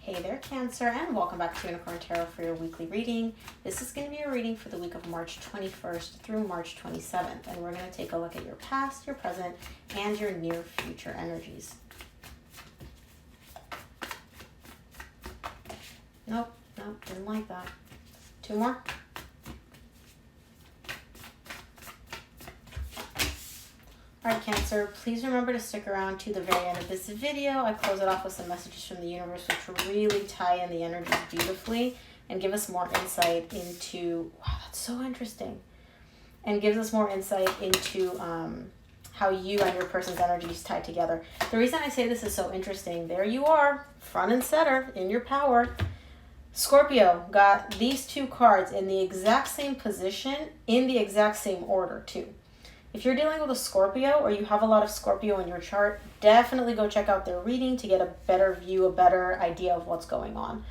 Hey there, Cancer, and welcome back to Unicorn Tarot for your weekly reading. This is going to be a reading for the week of March 21st through March 27th, and we're going to take a look at your past, your present, and your near future energies. Nope, didn't like that. Two more. Alright, Cancer, please remember to stick around to the very end of this video. I close it off with some messages from the universe which really tie in the energies beautifully and give us more insight into, wow, that's so interesting, and gives us more insight into how you and your person's energies tie together. The reason I say this is so interesting, there you are, front and center in your power. Scorpio got these two cards in the exact same position, in the exact same order too. If you're dealing with a Scorpio or you have a lot of Scorpio in your chart, definitely go check out their reading to get a better view, a better idea of what's going on.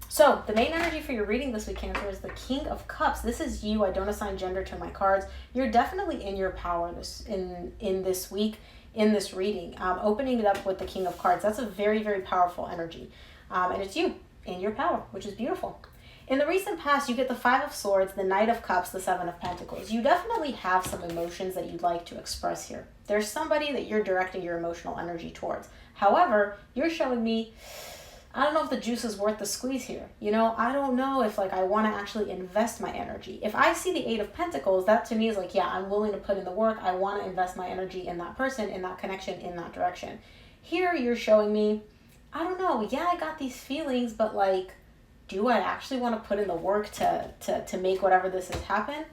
So the main energy for your reading this week, Cancer, is the King of Cups. This is you. I don't assign gender to my cards. You're definitely in your power in this week, in this reading. Opening it up with the King of Cards, that's a very, very powerful energy. And it's you in your power, which is beautiful. In the recent past, you get the Five of Swords, the Knight of Cups, the Seven of Pentacles. You definitely have some emotions that you'd like to express here. There's somebody that you're directing your emotional energy towards. However, you're showing me, I don't know if the juice is worth the squeeze here. You know, I don't know if I want to actually invest my energy. If I see the Eight of Pentacles, that to me is yeah, I'm willing to put in the work. I want to invest my energy in that person, in that connection, in that direction. Here, you're showing me, I don't know. Yeah, I got these feelings, but do I actually want to put in the work to make whatever this has happen?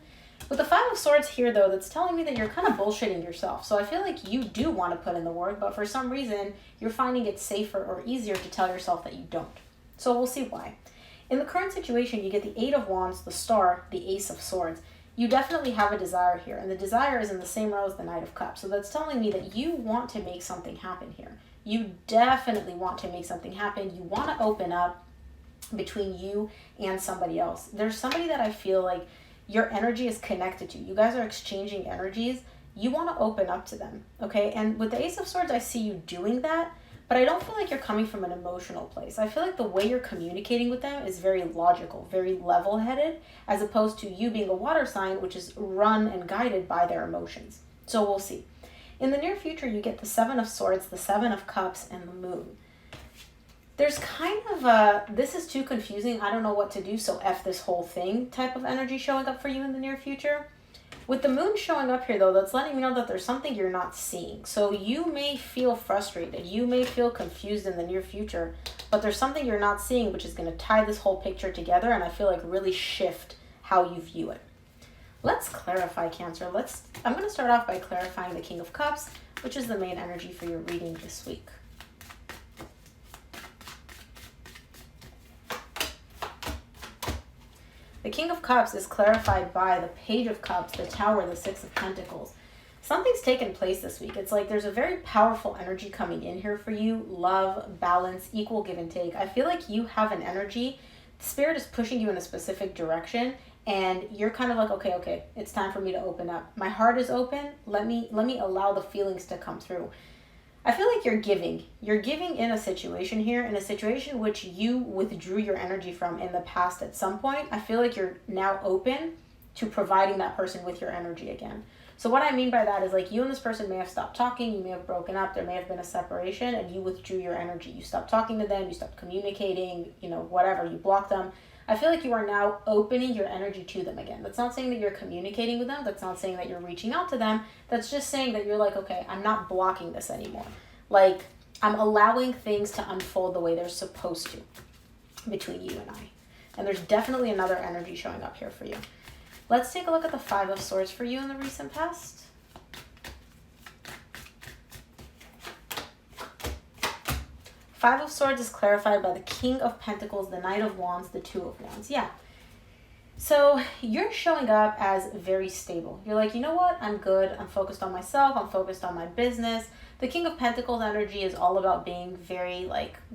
With the Five of Swords here, though, that's telling me that you're kind of bullshitting yourself. So I feel like you do want to put in the work, but for some reason, you're finding it safer or easier to tell yourself that you don't. So we'll see why. In the current situation, you get the Eight of Wands, the Star, the Ace of Swords. You definitely have a desire here, and the desire is in the same row as the Knight of Cups. So that's telling me that you want to make something happen here. You definitely want to make something happen. You want to open up between you and somebody else. There's somebody that I feel like your energy is connected to. You guys are exchanging energies. You want to open up to them, okay? And with the Ace of Swords, I see you doing that, but I don't feel like you're coming from an emotional place. I feel like the way you're communicating with them is very logical, very level-headed, as opposed to you being a water sign, which is run and guided by their emotions. So we'll see. In the near future, you get the Seven of Swords, the Seven of Cups, and the Moon. There's kind of a, this is too confusing, I don't know what to do, so F this whole thing type of energy showing up for you in the near future. With the Moon showing up here, though, that's letting me know that there's something you're not seeing. So you may feel frustrated, you may feel confused in the near future, but there's something you're not seeing which is going to tie this whole picture together and I feel like really shift how you view it. Let's clarify, Cancer. I'm going to start off by clarifying the King of Cups, which is the main energy for your reading this week. The King of Cups is clarified by the Page of Cups, the Tower, the Six of Pentacles. Something's taken place this week. It's like there's a very powerful energy coming in here for you. Love, balance, equal give and take. I feel like you have an energy. The Spirit is pushing you in a specific direction and you're kind of like, okay, it's time for me to open up. My heart is open. Let me allow the feelings to come through. I feel like you're giving. You're giving in a situation here, in a situation which you withdrew your energy from in the past at some point. I feel like you're now open to providing that person with your energy again. So what I mean by that is you and this person may have stopped talking, you may have broken up, there may have been a separation, and you withdrew your energy. You stopped talking to them, you stopped communicating, whatever, you blocked them. I feel like you are now opening your energy to them again. That's not saying that you're communicating with them. That's not saying that you're reaching out to them. That's just saying that you're okay, I'm not blocking this anymore. I'm allowing things to unfold the way they're supposed to between you and I. And there's definitely another energy showing up here for you. Let's take a look at the Five of Swords for you in the recent past. Five of Swords is clarified by the King of Pentacles, the Knight of Wands, the Two of Wands. Yeah. So you're showing up as very stable. You're like, you know what? I'm good. I'm focused on myself. I'm focused on my business. The King of Pentacles energy is all about being very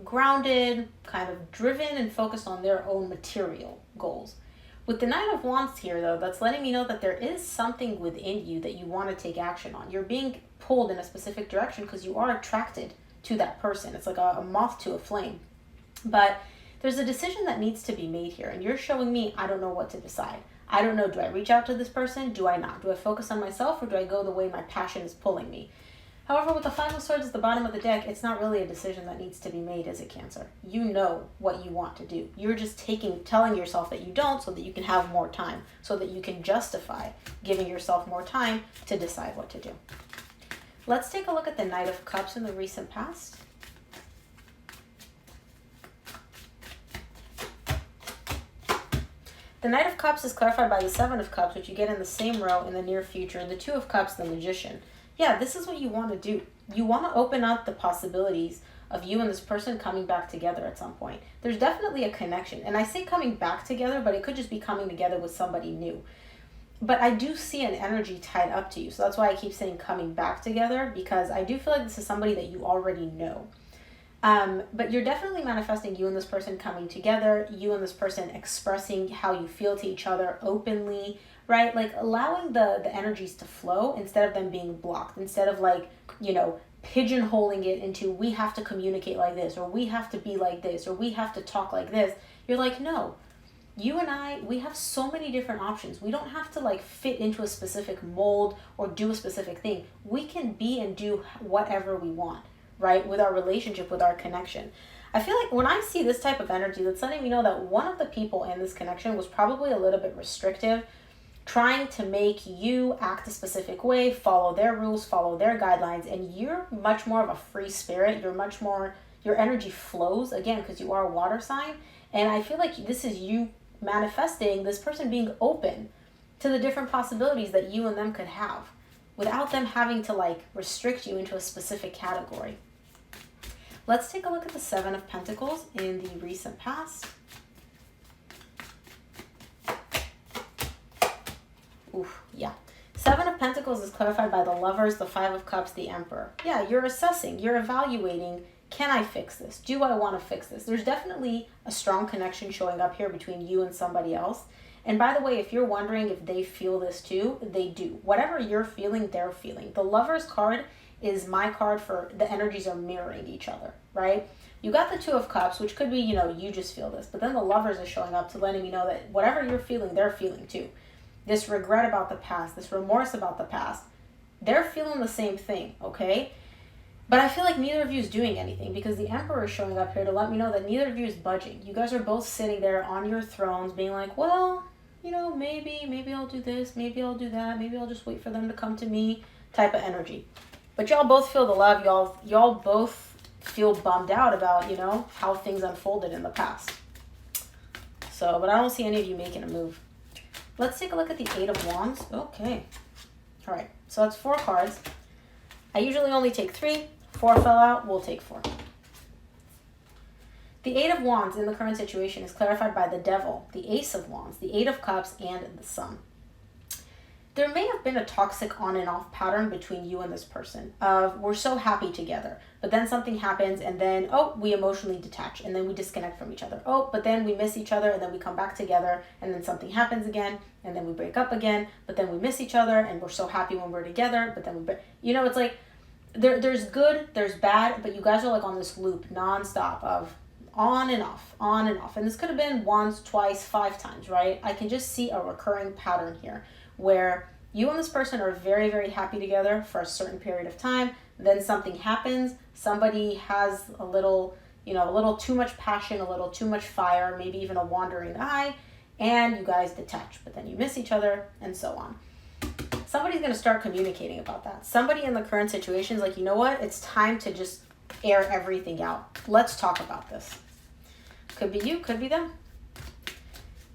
grounded, kind of driven and focused on their own material goals. With the Knight of Wands here, though, that's letting me know that there is something within you that you want to take action on. You're being pulled in a specific direction because you are attracted to that person. It's like a moth to a flame. But there's a decision that needs to be made here, and you're showing me I don't know what to decide. I don't know, do I reach out to this person? Do I not? Do I focus on myself, or do I go the way my passion is pulling me? However, with the Five of Swords at the bottom of the deck, it's not really a decision that needs to be made, is it, Cancer? You know what you want to do. You're just telling yourself that you don't so that you can have more time, so that you can justify giving yourself more time to decide what to do. Let's take a look at the Knight of Cups in the recent past. The Knight of Cups is clarified by the Seven of Cups, which you get in the same row in the near future, and the Two of Cups, the Magician. Yeah, this is what you want to do. You want to open up the possibilities of you and this person coming back together at some point. There's definitely a connection. And I say coming back together, but it could just be coming together with somebody new. But I do see an energy tied up to you. So that's why I keep saying coming back together, because I do feel like this is somebody that you already know. But you're definitely manifesting you and this person coming together, you and this person expressing how you feel to each other openly, right? Like allowing the energies to flow instead of them being blocked, instead of like, pigeonholing it into we have to communicate like this, or we have to be like this, or we have to talk like this. You're like, no, you and I, we have so many different options. We don't have to like fit into a specific mold or do a specific thing. We can be and do whatever we want, right? With our relationship, with our connection. I feel like when I see this type of energy, that's letting me know that one of the people in this connection was probably a little bit restrictive, trying to make you act a specific way, follow their rules, follow their guidelines, and you're much more of a free spirit. You're much more, your energy flows, again, because you are a water sign, and I feel like this is you manifesting this person being open to the different possibilities that you and them could have without them having to like restrict you into a specific category. Let's take a look at the Seven of Pentacles in the recent past. Oof, yeah. Seven of Pentacles is clarified by the Lovers, the Five of Cups, the Emperor. Yeah, you're assessing, you're evaluating, can I fix this? Do I want to fix this? There's definitely a strong connection showing up here between you and somebody else. And by the way, if you're wondering if they feel this too, they do. Whatever you're feeling, they're feeling. The Lovers card is my card for the energies are mirroring each other, right? You got the Two of Cups, which could be, you just feel this. But then the Lovers is showing up to letting me know that whatever you're feeling, they're feeling too. This regret about the past, this remorse about the past, they're feeling the same thing, okay? But I feel like neither of you is doing anything, because the Emperor is showing up here to let me know that neither of you is budging. You guys are both sitting there on your thrones being like, well, maybe I'll do this, maybe I'll do that, maybe I'll just wait for them to come to me type of energy. But y'all both feel the love, y'all both feel bummed out about, how things unfolded in the past. So, but I don't see any of you making a move. Let's take a look at the Eight of Wands. Okay. All right. So that's 4 cards. I usually only take 3. 4 fell out. We'll take 4. The Eight of Wands in the current situation is clarified by the Devil, the Ace of Wands, the Eight of Cups, and the Sun. There may have been a toxic on and off pattern between you and this person of we're so happy together, but then something happens and then, we emotionally detach and then we disconnect from each other. But then we miss each other and then we come back together and then something happens again and then we break up again, but then we miss each other and we're so happy when we're together, but then it's like there's good, there's bad, but you guys are like on this loop nonstop of on and off, on and off. And this could have been once, twice, 5 times, right? I can just see a recurring pattern here where you and this person are very, very happy together for a certain period of time. Then something happens. Somebody has a little too much passion, a little too much fire, maybe even a wandering eye, and you guys detach. But then you miss each other and so on. Somebody's going to start communicating about that. Somebody in the current situation is like, you know what? It's time to just air everything out. Let's talk about this. Could be you, could be them.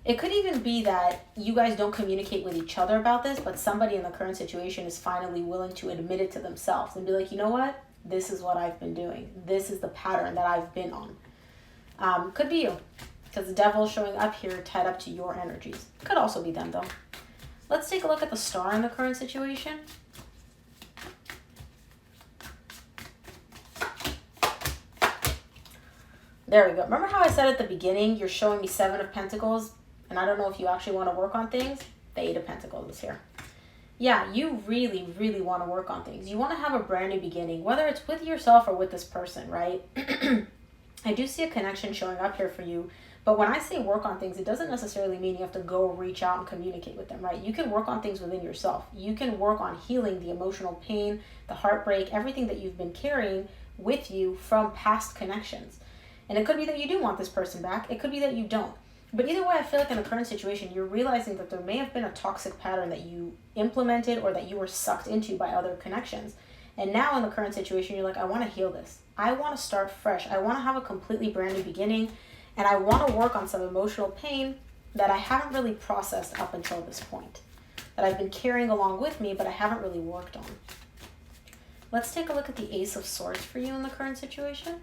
It could even be that you guys don't communicate with each other about this, but somebody in the current situation is finally willing to admit it to themselves and be like, you know what? This is what I've been doing. This is the pattern that I've been on. Could be you, because the Devil is showing up here tied up to your energies. Could also be them, though. Let's take a look at the Star in the current situation. There we go. Remember how I said at the beginning, you're showing me 7 of Pentacles? And I don't know if you actually want to work on things. The 8 of Pentacles is here. Yeah, you really, really want to work on things. You want to have a brand new beginning, whether it's with yourself or with this person, right? I do see a connection showing up here for you. But when I say work on things, it doesn't necessarily mean you have to go reach out and communicate with them, right? You can work on things within yourself. You can work on healing the emotional pain, the heartbreak, everything that you've been carrying with you from past connections. And it could be that you do want this person back. It could be that you don't. But either way, I feel like in the current situation, you're realizing that there may have been a toxic pattern that you implemented or that you were sucked into by other connections. And now in the current situation, you're like, I want to heal this. I want to start fresh. I want to have a completely brand new beginning. And I want to work on some emotional pain that I haven't really processed up until this point, that I've been carrying along with me, but I haven't really worked on. Let's take a look at the Ace of Swords for you in the current situation.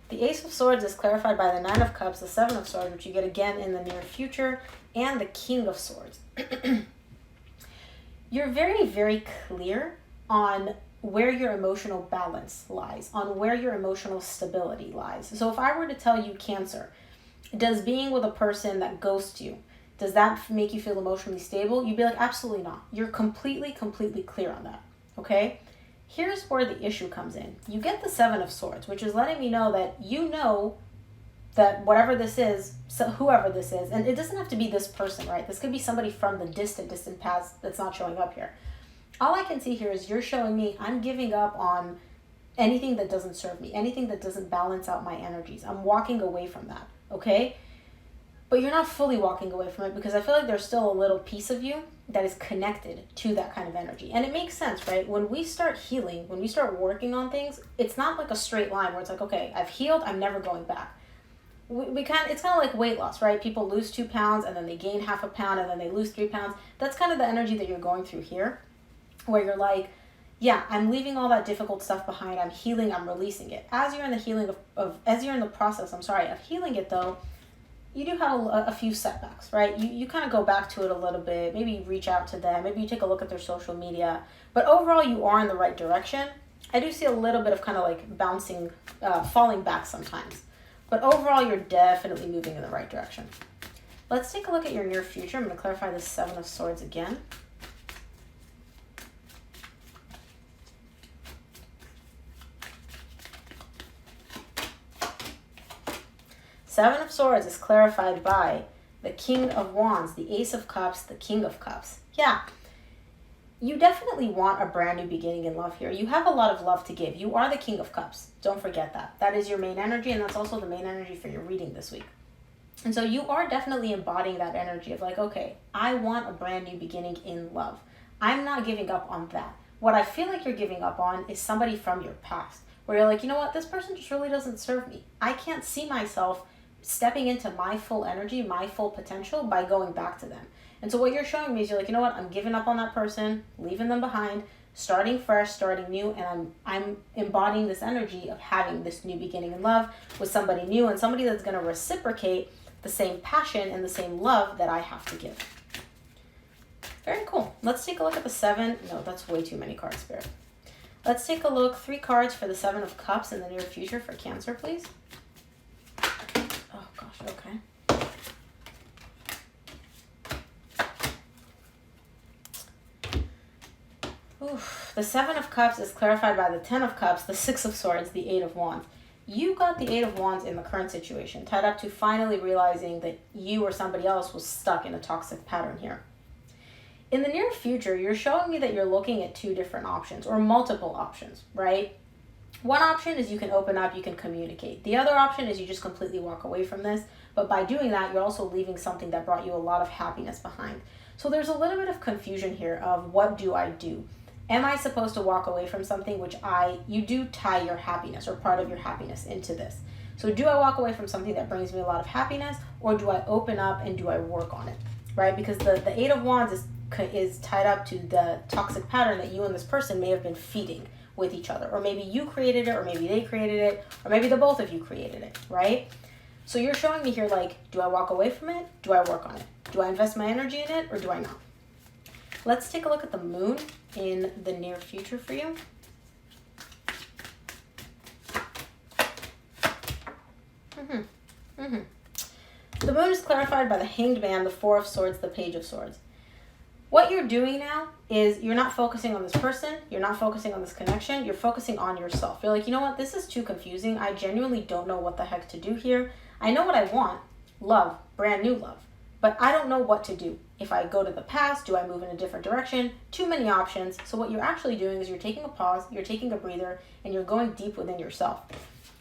The Ace of Swords is clarified by the Nine of Cups, the Seven of Swords, which you get again in the near future, and the King of Swords. You're very, very clear on where your emotional balance lies, on where your emotional stability lies. So if I were to tell you, Cancer, does being with a person that ghosts you, does that make you feel emotionally stable? You'd be like, absolutely not. You're completely clear on that, okay? Here's where the issue comes in. You get the Seven of Swords, which is letting me know that you know that whatever this is, so whoever this is, and it doesn't have to be this person, right? This could be somebody from the distant past that's not showing up here. All I can see here is you're showing me I'm giving up on anything that doesn't serve me, anything that doesn't balance out my energies. I'm walking away from that, okay? But you're not fully walking away from it because I feel like there's still a little piece of you that is connected to that kind of energy. And it makes sense, right? When we start healing, when we start working on things, it's not like a straight line where it's like, okay, I've healed, I'm never going back. It's kind of like weight loss, right? People lose 2 pounds and then they gain half a pound and then they lose 3 pounds. That's kind of the energy that you're going through here, where you're like, yeah, I'm leaving all that difficult stuff behind. I'm healing, I'm releasing it. As you're in the healing as you're in the process, of healing it though, you do have a few setbacks, right? You kind of go back to it a little bit, maybe reach out to them, maybe you take a look at their social media, but overall you are in the right direction. I do see a little bit of kind of like bouncing, falling back sometimes, but overall you're definitely moving in the right direction. Let's take a look at your near future. I'm going to clarify the Seven of Swords again. Seven of Swords is clarified by the King of Wands, the Ace of Cups, the King of Cups. Yeah, you definitely want a brand new beginning in love here. You have a lot of love to give. You are the King of Cups. Don't forget that. That is your main energy, and that's also the main energy for your reading this week. And so you are definitely embodying that energy of like, okay, I want a brand new beginning in love. I'm not giving up on that. What I feel like you're giving up on is somebody from your past, where you're like, you know what, this person just really doesn't serve me. I can't see myself stepping into my full energy, my full potential by going back to them. And so what you're showing me is you're like, you know what, I'm giving up on that person, leaving them behind, starting fresh, starting new, and I'm embodying this energy of having this new beginning in love with somebody new and somebody that's going to reciprocate the same passion and the same love that I have to give. Very cool. Let's take a look at the Seven. No, that's way too many cards, Spirit. Let's take a look. 3 cards for the Seven of Cups in the near future for Cancer, please. Oh, gosh, okay. Oof. The Seven of Cups is clarified by the 10 of Cups, the 6 of Swords, the 8 of Wands. You got the 8 of Wands in the current situation, tied up to finally realizing that you or somebody else was stuck in a toxic pattern here. In the near future, you're showing me that you're looking at 2 different options or multiple options, right? One option is you can open up, you can communicate. The other option is you just completely walk away from this. But by doing that, you're also leaving something that brought you a lot of happiness behind. So there's a little bit of confusion here of what do I do? Am I supposed to walk away from something which you do tie your happiness or part of your happiness into this? So do I walk away from something that brings me a lot of happiness, or do I open up and do I work on it, right? Because the 8 of Wands is tied up to the toxic pattern that you and this person may have been feeding with each other, or maybe you created it, or maybe they created it, or maybe the both of you created it, right? So you're showing me here, like, do I walk away from it? Do I work on it? Do I invest my energy in it, or do I not? Let's take a look at the Moon in the near future for you. The Moon is clarified by the Hanged Man, the 4 of Swords, the Page of Swords. What you're doing now is you're not focusing on this person, you're not focusing on this connection, you're focusing on yourself. You're like, you know what, this is too confusing. I genuinely don't know what the heck to do here. I know what I want, love, brand new love, but I don't know what to do. If I go to the past, do I move in a different direction? Too many options. So what you're actually doing is you're taking a pause, you're taking a breather, and you're going deep within yourself.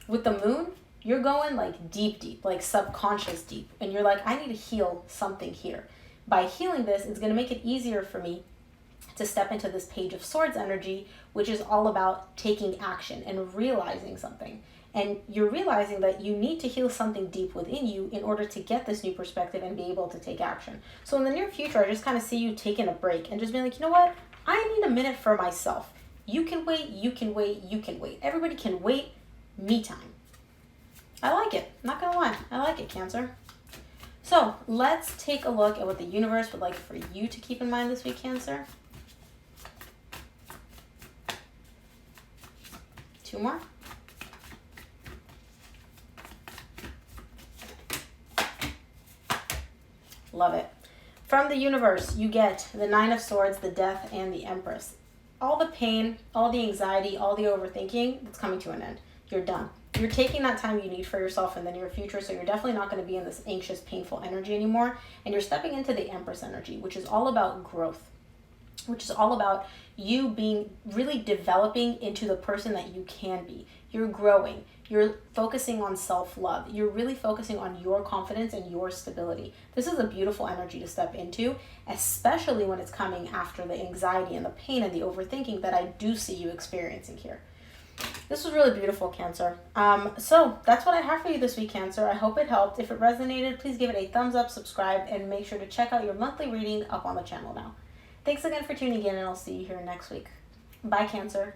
With the moon, you're going like deep, like subconscious deep. And you're like, I need to heal something here. By healing this, it's going to make it easier for me to step into this Page of Swords energy, which is all about taking action and realizing something. And you're realizing that you need to heal something deep within you in order to get this new perspective and be able to take action. So in the near future, I just kind of see you taking a break and just being like, you know what? I need a minute for myself. You can wait, you can wait, you can wait. Everybody can wait. Me time. I like it. Not gonna lie. I like it, Cancer. So let's take a look at what the universe would like for you to keep in mind this week, Cancer. 2 more. Love it. From the universe, you get the 9 of Swords, the Death, and the Empress. All the pain, all the anxiety, all the overthinking, it's coming to an end. You're done. You're taking that time you need for yourself in the near future, so you're definitely not going to be in this anxious, painful energy anymore. And you're stepping into the Empress energy, which is all about growth, which is all about you being really developing into the person that you can be. You're growing. You're focusing on self-love. You're really focusing on your confidence and your stability. This is a beautiful energy to step into, especially when it's coming after the anxiety and the pain and the overthinking that I do see you experiencing here. This was really beautiful, Cancer. So that's what I have for you this week, Cancer. I hope it helped. If it resonated, please give it a thumbs up, subscribe, and make sure to check out your monthly reading up on the channel now. Thanks again for tuning in, and I'll see you here next week. Bye, Cancer.